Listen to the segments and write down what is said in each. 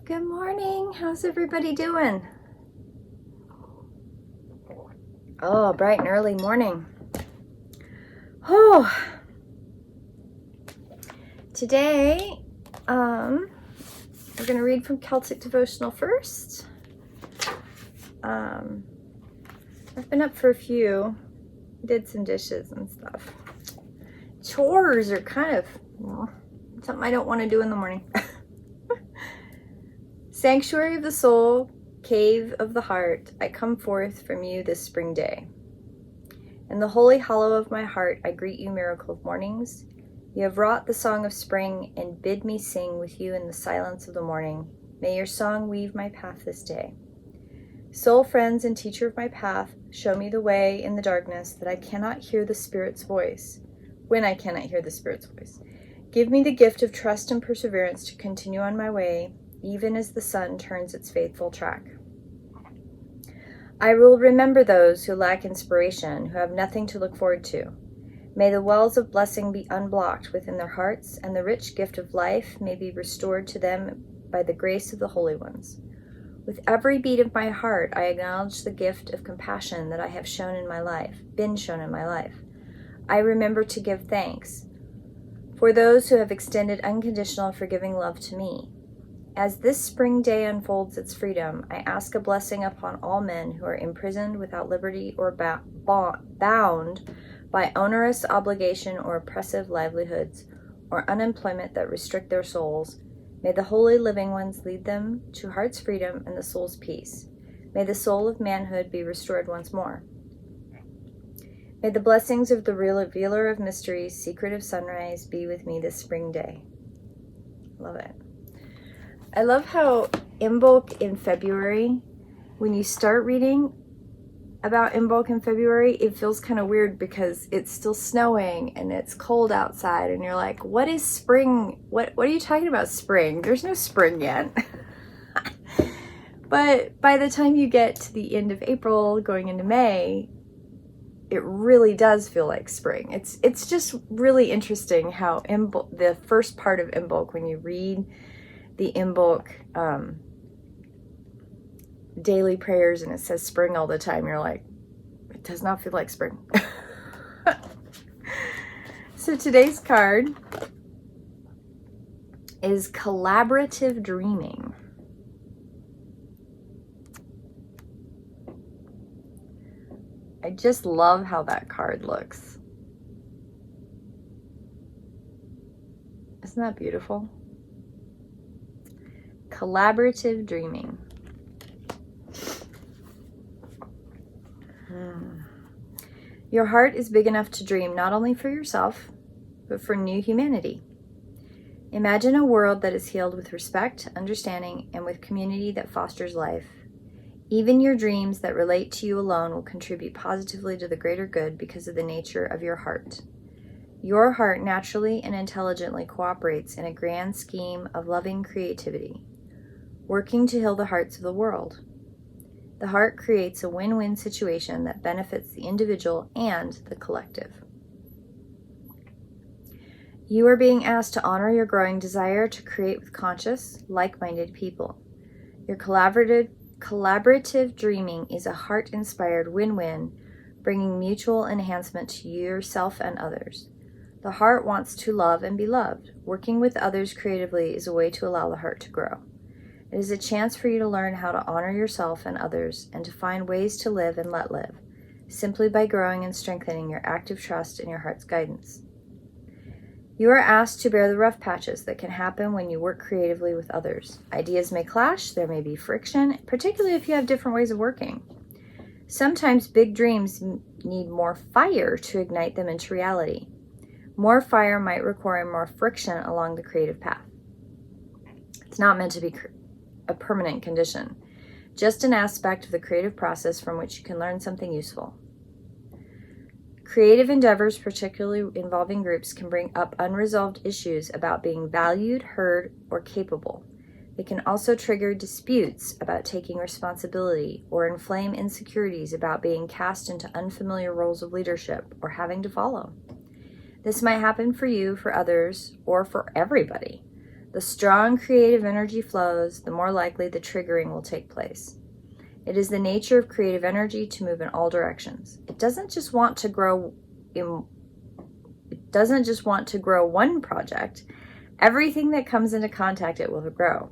Good morning. How's everybody doing? Oh, bright and early morning. Oh, today, we're going to read from Celtic Devotional first. I've been up for a few, did some dishes and stuff. Chores are kind of something I don't want to do in the morning. Sanctuary of the soul, cave of the heart, I come forth from you this spring day. In the holy hollow of my heart, I greet you, miracle of mornings. You have wrought the song of spring and bid me sing with you in the silence of the morning. May your song weave my path this day. Soul friends and teacher of my path, show me the way in the darkness that I cannot hear the Spirit's voice. When I cannot hear the Spirit's voice. Give me the gift of trust and perseverance to continue on my way, even as the sun turns its faithful track. I will remember those who lack inspiration, who have nothing to look forward to. May the wells of blessing be unblocked within their hearts, and the rich gift of life may be restored to them by the grace of the holy ones. With every beat of my heart, I acknowledge the gift of compassion that I have been shown in my life. I remember to give thanks for those who have extended unconditional forgiving love to me. As this spring day unfolds its freedom, I ask a blessing upon all men who are imprisoned without liberty or bound by onerous obligation or oppressive livelihoods or unemployment that restrict their souls. May the holy living ones lead them to heart's freedom and the soul's peace. May the soul of manhood be restored once more. May the blessings of the revealer of mysteries, secret of sunrise, be with me this spring day. Love it. I love how Imbolc in February, when you start reading about Imbolc in February, it feels kind of weird because it's still snowing and it's cold outside and you're like, what is spring? What are you talking about spring? There's no spring yet. But by the time you get to the end of April, going into May, it really does feel like spring. It's just really interesting how the first part of Imbolc, when you read the Imbolc daily prayers and it says spring all the time, you're like, it does not feel like spring. So today's card is collaborative dreaming. I just love how that card looks. Isn't that beautiful? Collaborative dreaming. Your heart is big enough to dream not only for yourself, but for new humanity. Imagine a world that is healed with respect, understanding, and with community that fosters life. Even your dreams that relate to you alone will contribute positively to the greater good because of the nature of your heart. Your heart naturally and intelligently cooperates in a grand scheme of loving creativity, working to heal the hearts of the world. The heart creates a win-win situation that benefits the individual and the collective. You are being asked to honor your growing desire to create with conscious, like-minded people. Your collaborative dreaming is a heart-inspired win-win, bringing mutual enhancement to yourself and others. The heart wants to love and be loved. Working with others creatively is a way to allow the heart to grow. It is a chance for you to learn how to honor yourself and others and to find ways to live and let live, simply by growing and strengthening your active trust in your heart's guidance. You are asked to bear the rough patches that can happen when you work creatively with others. Ideas may clash, there may be friction, particularly if you have different ways of working. Sometimes big dreams need more fire to ignite them into reality. More fire might require more friction along the creative path. It's not meant to be a permanent condition, just an aspect of the creative process from which you can learn something useful. Creative endeavors, particularly involving groups, can bring up unresolved issues about being valued, heard, or capable. They can also trigger disputes about taking responsibility or inflame insecurities about being cast into unfamiliar roles of leadership or having to follow. This might happen for you, for others, or for everybody. The strong creative energy flows, the more likely the triggering will take place. It is the nature of creative energy to move in all directions. It doesn't just want to grow one project. Everything that comes into contact, it will grow.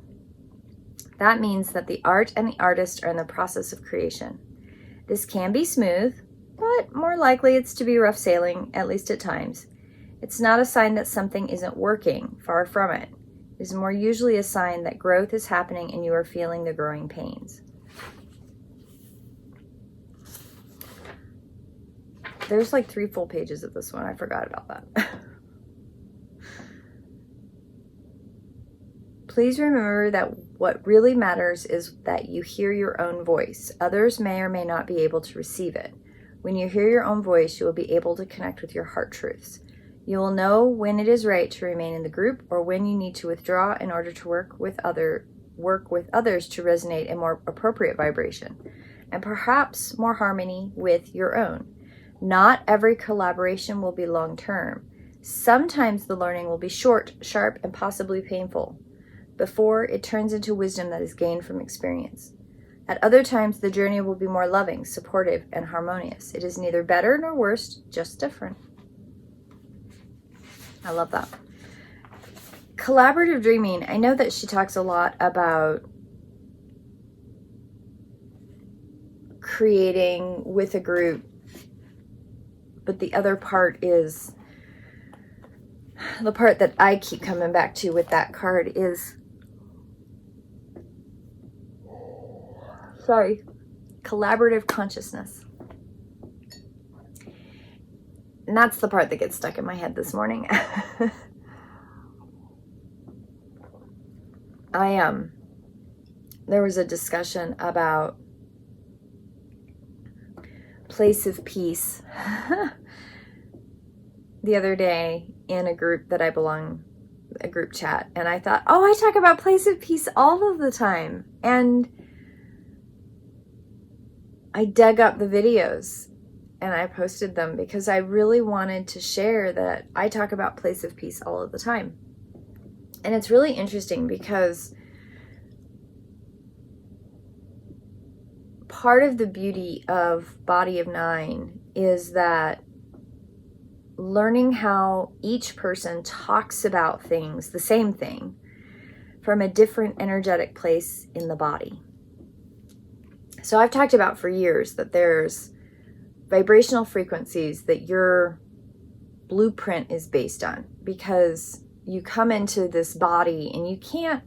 That means that the art and the artist are in the process of creation. This can be smooth, but more likely it's to be rough sailing, at least at times. It's not a sign that something isn't working, far from it. It is more usually a sign that growth is happening and you are feeling the growing pains. There's like 3 full pages of this one. I forgot about that. Please remember that what really matters is that you hear your own voice. Others may or may not be able to receive it. When you hear your own voice, you will be able to connect with your heart truths. You will know when it is right to remain in the group or when you need to withdraw in order to work with others to resonate a more appropriate vibration and perhaps more harmony with your own. Not every collaboration will be long-term. Sometimes the learning will be short, sharp, and possibly painful before it turns into wisdom that is gained from experience. At other times, the journey will be more loving, supportive, and harmonious. It is neither better nor worse, just different. I love that. Collaborative dreaming. I know that she talks a lot about creating with a group, but the other part is, the part that I keep coming back to with that card is, collaborative consciousness. And that's the part that gets stuck in my head this morning. There was a discussion about place of peace the other day in a group that I belong, a group chat, and I thought, oh, I talk about place of peace all of the time. And I dug up the videos and I posted them because I really wanted to share that I talk about place of peace all of the time. And it's really interesting because part of the beauty of Body of Nine is that learning how each person talks about things, the same thing, from a different energetic place in the body. So I've talked about for years that there's vibrational frequencies that your blueprint is based on, because you come into this body and you can't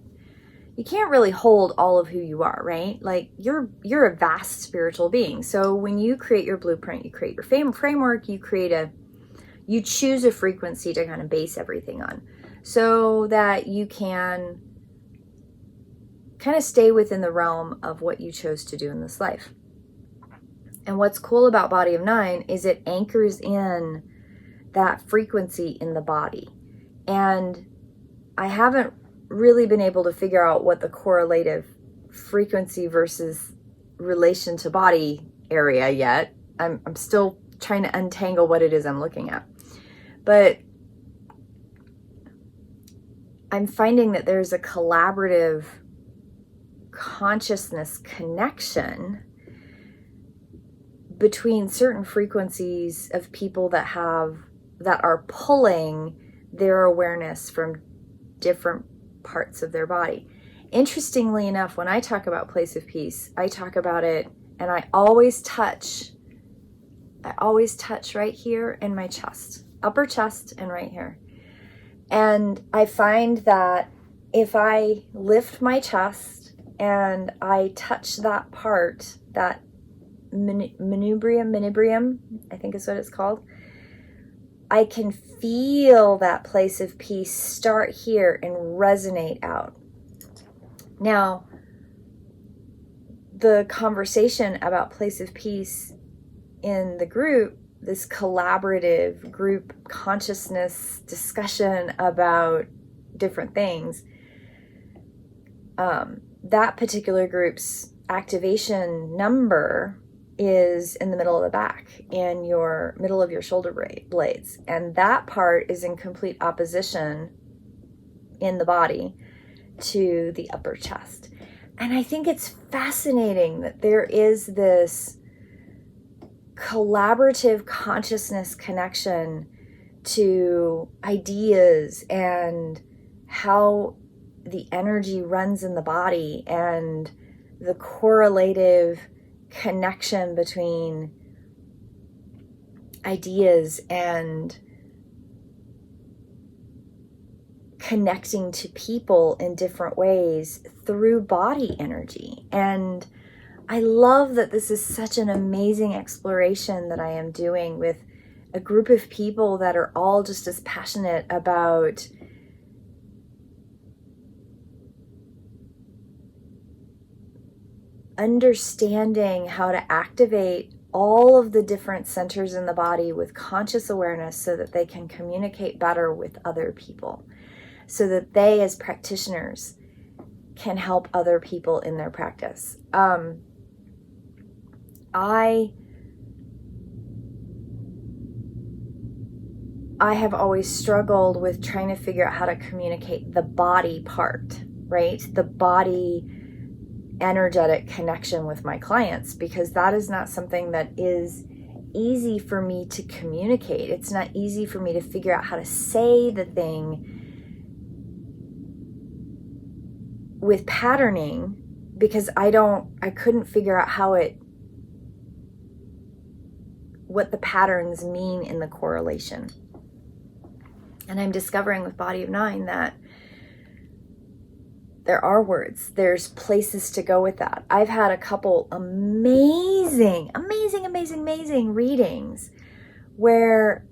really hold all of who you are, right? Like you're a vast spiritual being. So when you create your blueprint, you create your framework, you choose a frequency to kind of base everything on so that you can kind of stay within the realm of what you chose to do in this life. And what's cool about Body of Nine is it anchors in that frequency in the body. And I haven't really been able to figure out what the correlative frequency versus relation to body area yet. I'm still trying to untangle what it is I'm looking at. But I'm finding that there's a collaborative consciousness connection between certain frequencies of people that are pulling their awareness from different parts of their body. Interestingly enough, when I talk about place of peace, I talk about it and I always touch right here in my chest, upper chest and right here. And I find that if I lift my chest and I touch that part, that manubrium, I think is what it's called, I can feel that place of peace start here and resonate out. Now, the conversation about place of peace in the group, this collaborative group consciousness discussion about different things, that particular group's activation number is in the middle of the back, in your middle of your shoulder blades. And that part is in complete opposition in the body to the upper chest. And I think it's fascinating that there is this collaborative consciousness connection to ideas and how the energy runs in the body and the correlative connection between ideas and connecting to people in different ways through body energy. And I love that this is such an amazing exploration that I am doing with a group of people that are all just as passionate about understanding how to activate all of the different centers in the body with conscious awareness so that they can communicate better with other people, so that they as practitioners can help other people in their practice. I have always struggled with trying to figure out how to communicate the body part, right? The body energetic connection with my clients, because that is not something that is easy for me to communicate. It's not easy for me to figure out how to say the thing with patterning, because I couldn't figure out what the patterns mean in the correlation. And I'm discovering with Body of Nine that there are words, there's places to go with that. I've had a couple amazing readings where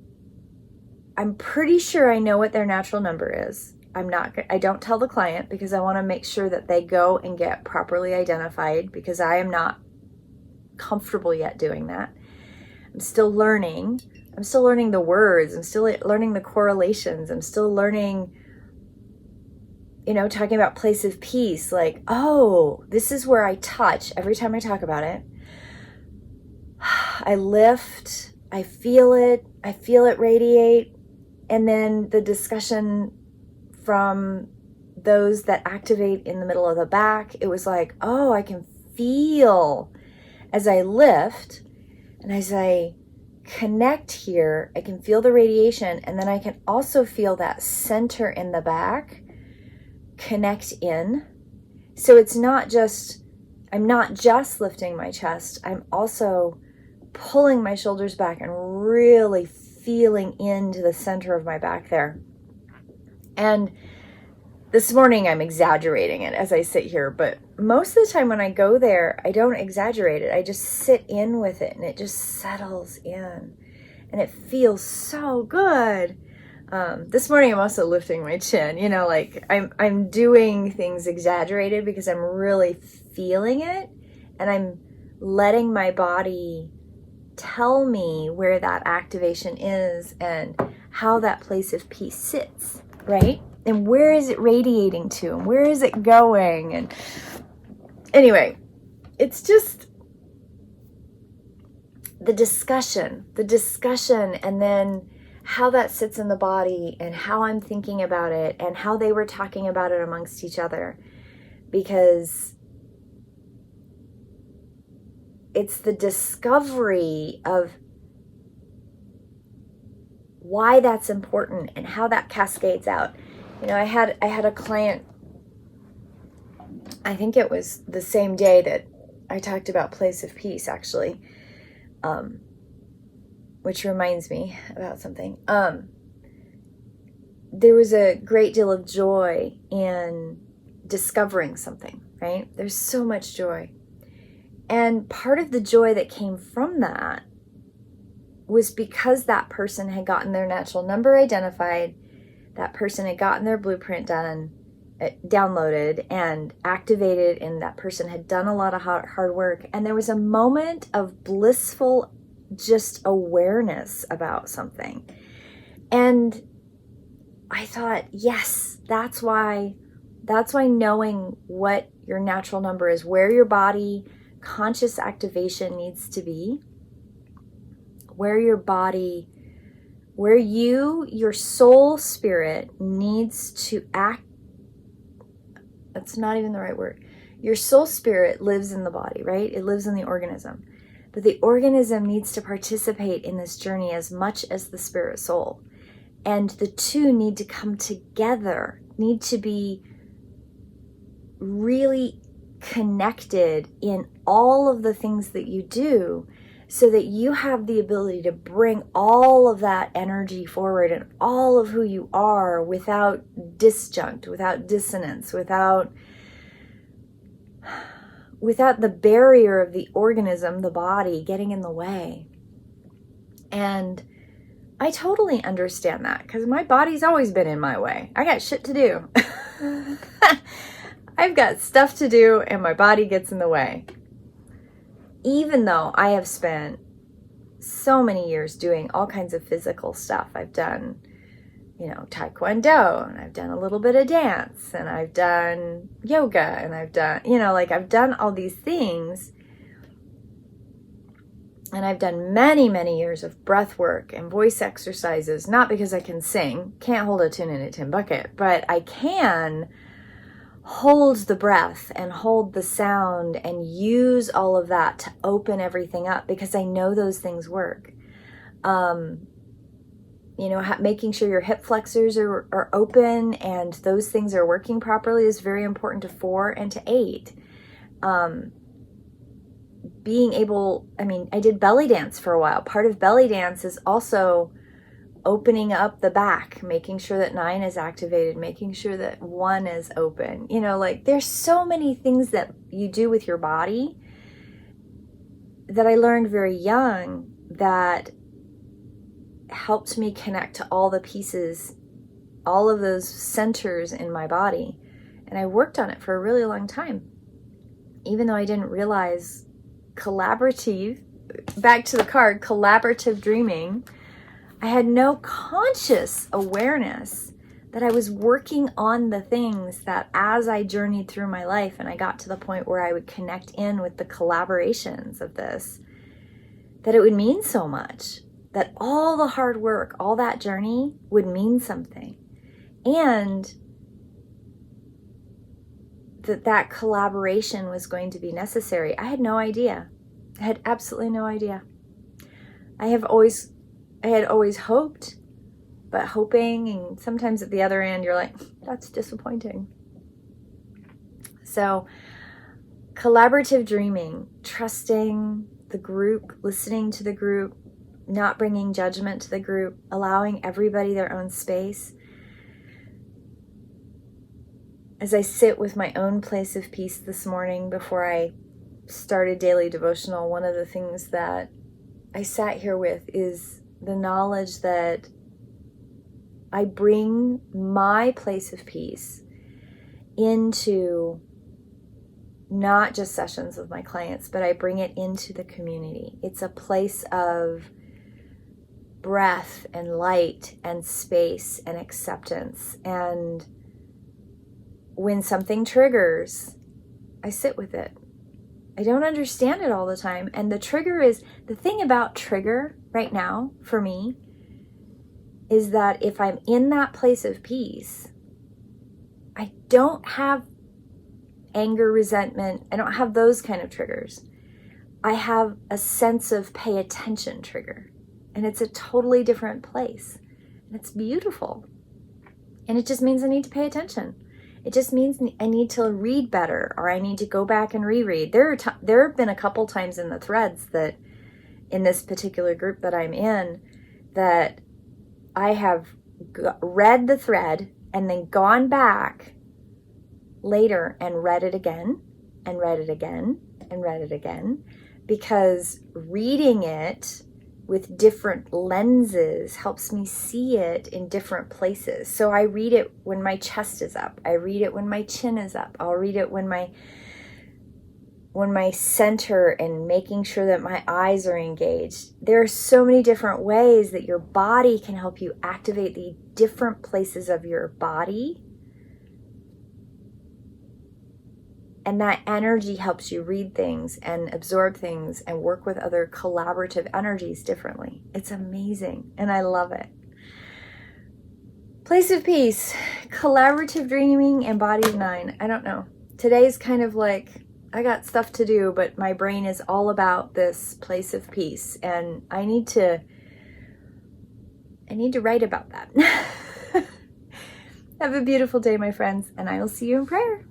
I'm pretty sure I know what their natural number is. I don't tell the client because I want to make sure that they go and get properly identified, because I am not comfortable yet doing that. I'm still learning the words. I'm still learning the correlations. I'm still learning, talking about place of peace, like, oh, this is where I touch every time I talk about it. I lift, I feel it radiate. And then the discussion from those that activate in the middle of the back, it was like, oh, I can feel as I lift and as I connect here, I can feel the radiation, and then I can also feel that center in the back connect in. So it's not just, I'm not just lifting my chest, I'm also pulling my shoulders back and really feeling into the center of my back there. And this morning I'm exaggerating it as I sit here, but most of the time when I go there, I don't exaggerate it. I just sit in with it and it just settles in and it feels so good. This morning I'm also lifting my chin, like I'm doing things exaggerated because I'm really feeling it and I'm letting my body tell me where that activation is and how that place of peace sits, right? And where is it radiating to and where is it going? And anyway, it's just the discussion and then how that sits in the body and how I'm thinking about it and how they were talking about it amongst each other, because it's the discovery of why that's important and how that cascades out. I had a client, I think it was the same day that I talked about place of peace, actually, which reminds me about something. There was a great deal of joy in discovering something, right? There's so much joy. And part of the joy that came from that was because that person had gotten their natural number identified, that person had gotten their blueprint downloaded and activated, and that person had done a lot of hard work. And there was a moment of blissful just awareness about something. And I thought, yes, that's why knowing what your natural number is, where your body conscious activation needs to be, where your body, where your soul spirit needs to That's not even the right word. Your soul spirit lives in the body, right? It lives in the organism. But the organism needs to participate in this journey as much as the spirit soul. And the two need to come together, need to be really connected in all of the things that you do, so that you have the ability to bring all of that energy forward and all of who you are without disjunct, without dissonance, without the barrier of the organism, the body, getting in the way. And I totally understand that, because my body's always been in my way. I got shit to do. I've got stuff to do, and my body gets in the way. Even though I have spent so many years doing all kinds of physical stuff. I've done, Taekwondo, and I've done a little bit of dance, and I've done yoga, and I've done, I've done all these things. And I've done many, many years of breath work and voice exercises, not because I can sing, can't hold a tune in a tin bucket, but I can hold the breath and hold the sound and use all of that to open everything up, because I know those things work. Making sure your hip flexors are open and those things are working properly is very important to 4 and to 8. Being able, I did belly dance for a while. Part of belly dance is also opening up the back, making sure that 9 is activated, making sure that 1 is open. There's so many things that you do with your body that I learned very young that helped me connect to all the pieces, all of those centers in my body. And I worked on it for a really long time, even though I didn't realize back to the card, collaborative dreaming. I had no conscious awareness that I was working on the things that, as I journeyed through my life and I got to the point where I would connect in with the collaborations of this, that it would mean so much, that all the hard work, all that journey would mean something. And that collaboration was going to be necessary. I had no idea. I had absolutely no idea. I had always hoped, but hoping, and sometimes at the other end you're like, that's disappointing. So collaborative dreaming, trusting the group, listening to the group, not bringing judgment to the group, allowing everybody their own space. As I sit with my own place of peace this morning before I started daily devotional, one of the things that I sat here with is the knowledge that I bring my place of peace into not just sessions with my clients, but I bring it into the community. It's a place of breath and light and space and acceptance. And when something triggers, I sit with it. I don't understand it all the time. And the thing about trigger right now for me is that if I'm in that place of peace, I don't have anger, resentment. I don't have those kind of triggers. I have a sense of pay attention trigger. And it's a totally different place. And it's beautiful. And it just means I need to pay attention. It just means I need to read better, or I need to go back and reread. There have been a couple times in the threads that, in this particular group that I'm in, that I have read the thread and then gone back later and read it again, and read it again, and read it again, because reading it with different lenses helps me see it in different places. So I read it when my chest is up. I read it when my chin is up. I'll read it when my center and making sure that my eyes are engaged. There are so many different ways that your body can help you activate the different places of your body. And that energy helps you read things and absorb things and work with other collaborative energies differently. It's amazing, and I love it. Place of peace, collaborative dreaming, embodied 9. I don't know. Today's kind of like, I got stuff to do, but my brain is all about this place of peace, and I need to write about that. Have a beautiful day, my friends, and I will see you in prayer.